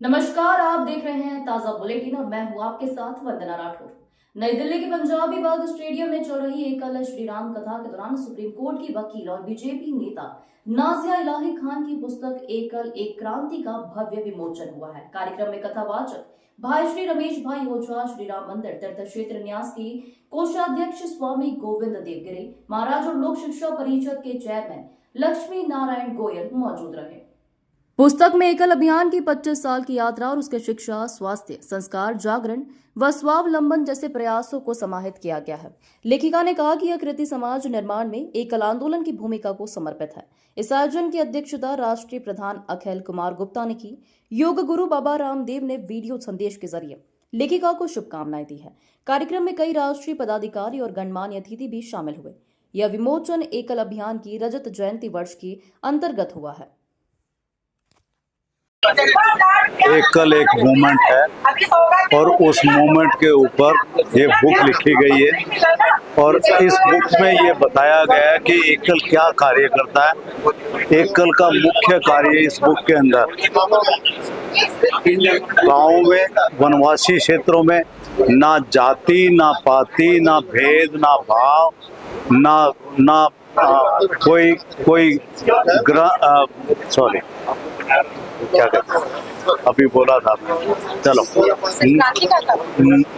नमस्कार, आप देख रहे हैं ताजा बुलेटिन और मैं हूं आपके साथ वंदना राठौर। नई दिल्ली के पंजाबी बाग स्टेडियम में चल रही एकल श्री राम कथा के दौरान सुप्रीम कोर्ट की वकील और बीजेपी नेता नाजिया इलाही खान की पुस्तक एकल एक क्रांति का भव्य विमोचन हुआ है। कार्यक्रम में कथावाचक भाई श्री रमेश भाई ओझा, श्री राम मंदिर तीर्थ क्षेत्र न्यास के कोषाध्यक्ष स्वामी गोविंद देवगिरी महाराज और लोक शिक्षा परिषद के चेयरमैन लक्ष्मी नारायण गोयल मौजूद रहे। पुस्तक में एकल अभियान की 25 साल की यात्रा और उसके शिक्षा, स्वास्थ्य, संस्कार, जागरण व स्वावलंबन जैसे प्रयासों को समाहित किया गया है। लेखिका ने कहा कि यह कृति समाज निर्माण में एकल आंदोलन की भूमिका को समर्पित है। इस आयोजन की अध्यक्षता राष्ट्रीय प्रधान अखिल कुमार गुप्ता ने की। योग गुरु बाबा रामदेव ने वीडियो संदेश के जरिए लेखिका को शुभकामनाएं दी है। कार्यक्रम में कई राष्ट्रीय पदाधिकारी और गणमान्य अतिथि भी शामिल हुए। यह विमोचन एकल अभियान की रजत जयंती वर्ष के अंतर्गत हुआ है। एकल एक मूवमेंट है और उस मूवमेंट के ऊपर ये बुक लिखी गई है और इस बुक में ये बताया गया है कि एकल क्या कार्य करता है। एकल का मुख्य कार्य इस बुक के अंदर गाँव में, वनवासी क्षेत्रों में ना जाति, ना पाति, ना भेद, ना भाव, ना कोई क्या कहते हैं, अभी बोला था, चलो,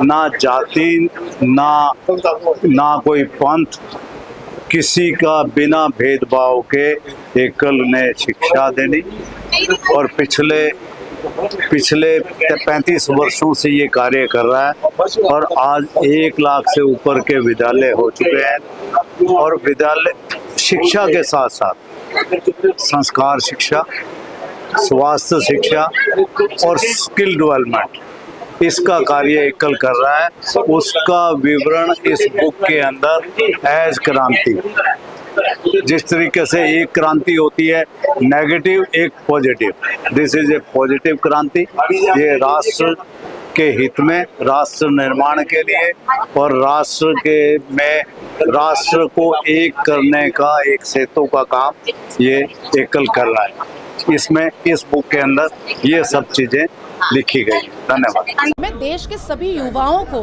ना जाति, ना कोई पंथ, किसी का बिना भेदभाव के एकल ने शिक्षा देनी और पिछले 35 वर्षों से ये कार्य कर रहा है और आज 1 लाख से ऊपर के विद्यालय हो चुके हैं और विद्यालय शिक्षा के साथ साथ संस्कार शिक्षा, स्वास्थ्य शिक्षा और स्किल डेवलपमेंट, इसका कार्य एकल कर रहा है। उसका विवरण इस बुक के अंदर एज क्रांति, जिस तरीके से एक क्रांति होती है नेगेटिव, एक positive, this is a positive क्रांति। ये राष्ट्र के हित में, राष्ट्र निर्माण के लिए और राष्ट्र को एक करने का, एक सेतु का काम ये एकल कर रहा है। इसमें इस बुक के अंदर ये सब चीजें लिखी गई। धन्यवाद। मैं देश के सभी युवाओं को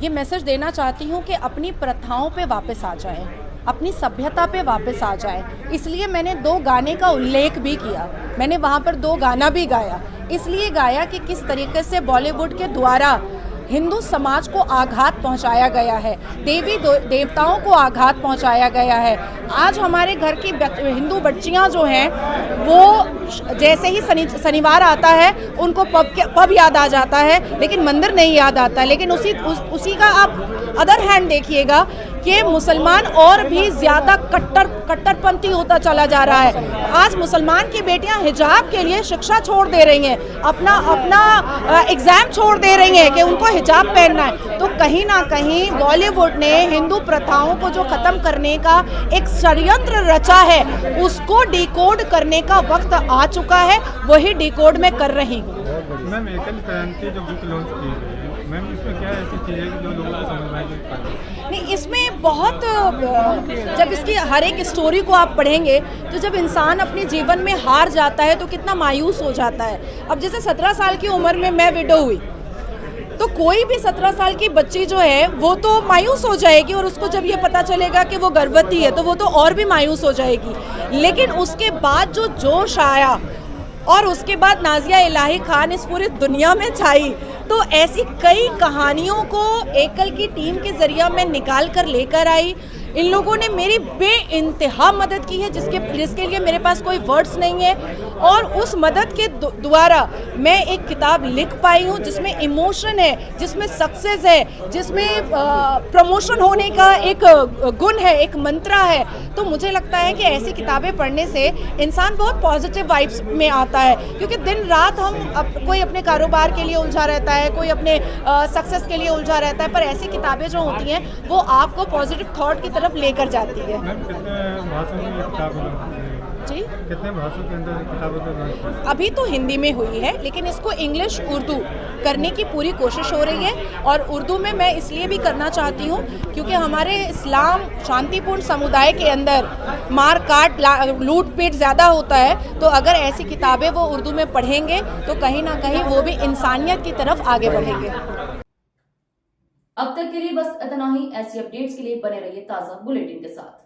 ये मैसेज देना चाहती हूँ कि अपनी प्रथाओं पे वापस आ जाएं, अपनी सभ्यता पे वापस आ जाएं। इसलिए मैंने 2 गाने का उल्लेख भी किया। मैंने वहाँ पर 2 गाना भी गाया। इसलिए गाया कि किस तरीके से बॉलीवुड के द्वारा हिंदू समाज को आघात पहुंचाया गया है, देवी देवताओं को आघात पहुंचाया गया है। आज हमारे घर की हिंदू बच्चियां जो हैं वो जैसे ही शनिवार आता है उनको पब याद आ जाता है, लेकिन मंदिर नहीं याद आता। लेकिन उसी का आप अदर हैंड देखिएगा कि मुसलमान और भी ज़्यादा कट्टरपंथी होता चला जा रहा है। आज मुसलमान की बेटियां हिजाब के लिए शिक्षा छोड़ दे रही हैं, अपना एग्ज़ाम छोड़ दे रही हैं कि उनको हिजाब पहनना है। तो कहीं ना कहीं बॉलीवुड ने हिंदू प्रथाओं को जो ख़त्म करने का एक षड्यंत्र रचा है, उसको डिकोड करने का वक्त आ चुका है। वही डिकोड मैं कर रही हूँ। मैम, एकल क्रांति जो बुक लॉन्च की गई है, मैम इसमें क्या ऐसी चीज़ें जो लोगों को समझ में नहीं, इसमें बहुत, जब इसकी हर एक स्टोरी को आप पढ़ेंगे तो जब इंसान अपने जीवन में हार जाता है तो कितना मायूस हो जाता है। अब जैसे 17 साल की उम्र में मैं विडो हुई, तो कोई भी 17 साल की बच्ची जो है वो तो मायूस हो जाएगी और उसको जब ये पता चलेगा कि वो गर्भवती है तो वो तो और भी मायूस हो जाएगी। लेकिन उसके बाद जो जोश आया और उसके बाद नाजिया इलाही खान इस पूरी दुनिया में छाई, तो ऐसी कई कहानियों को एकल की टीम के जरिए मैं निकाल कर लेकर आई। इन लोगों ने मेरी बेइंतहा मदद की है जिसके लिए मेरे पास कोई वर्ड्स नहीं है। और उस मदद के द्वारा मैं एक किताब लिख पाई हूँ जिसमें इमोशन है, जिसमें सक्सेस है, जिसमें प्रमोशन होने का एक गुण है, एक मंत्रा है। तो मुझे लगता है कि ऐसी किताबें पढ़ने से इंसान बहुत पॉजिटिव वाइब्स में आता है, क्योंकि दिन रात कोई अपने कारोबार के लिए उलझा रहता है, कोई अपने सक्सेस के लिए उलझा रहता है, पर ऐसी किताबें जो होती हैं वो आपको पॉजिटिव थॉट की तरफ लेकर जाती है। जी कितने भाषाओं के अंदर किताबें तो लॉन्च की? अभी तो हिंदी में हुई है, लेकिन इसको इंग्लिश उर्दू करने की पूरी कोशिश हो रही है। और उर्दू में मैं इसलिए भी करना चाहती हूँ क्योंकि हमारे इस्लाम शांतिपूर्ण समुदाय के अंदर मार काट लूट पीट ज़्यादा होता है, तो अगर ऐसी किताबें वो उर्दू में पढ़ेंगे तो कहीं ना कहीं वो भी इंसानियत की तरफ आगे बढ़ेंगे। अब तक के लिए बस इतना ही। ऐसी अपडेट्स के लिए बने रहिए ताज़ा बुलेटिन के साथ।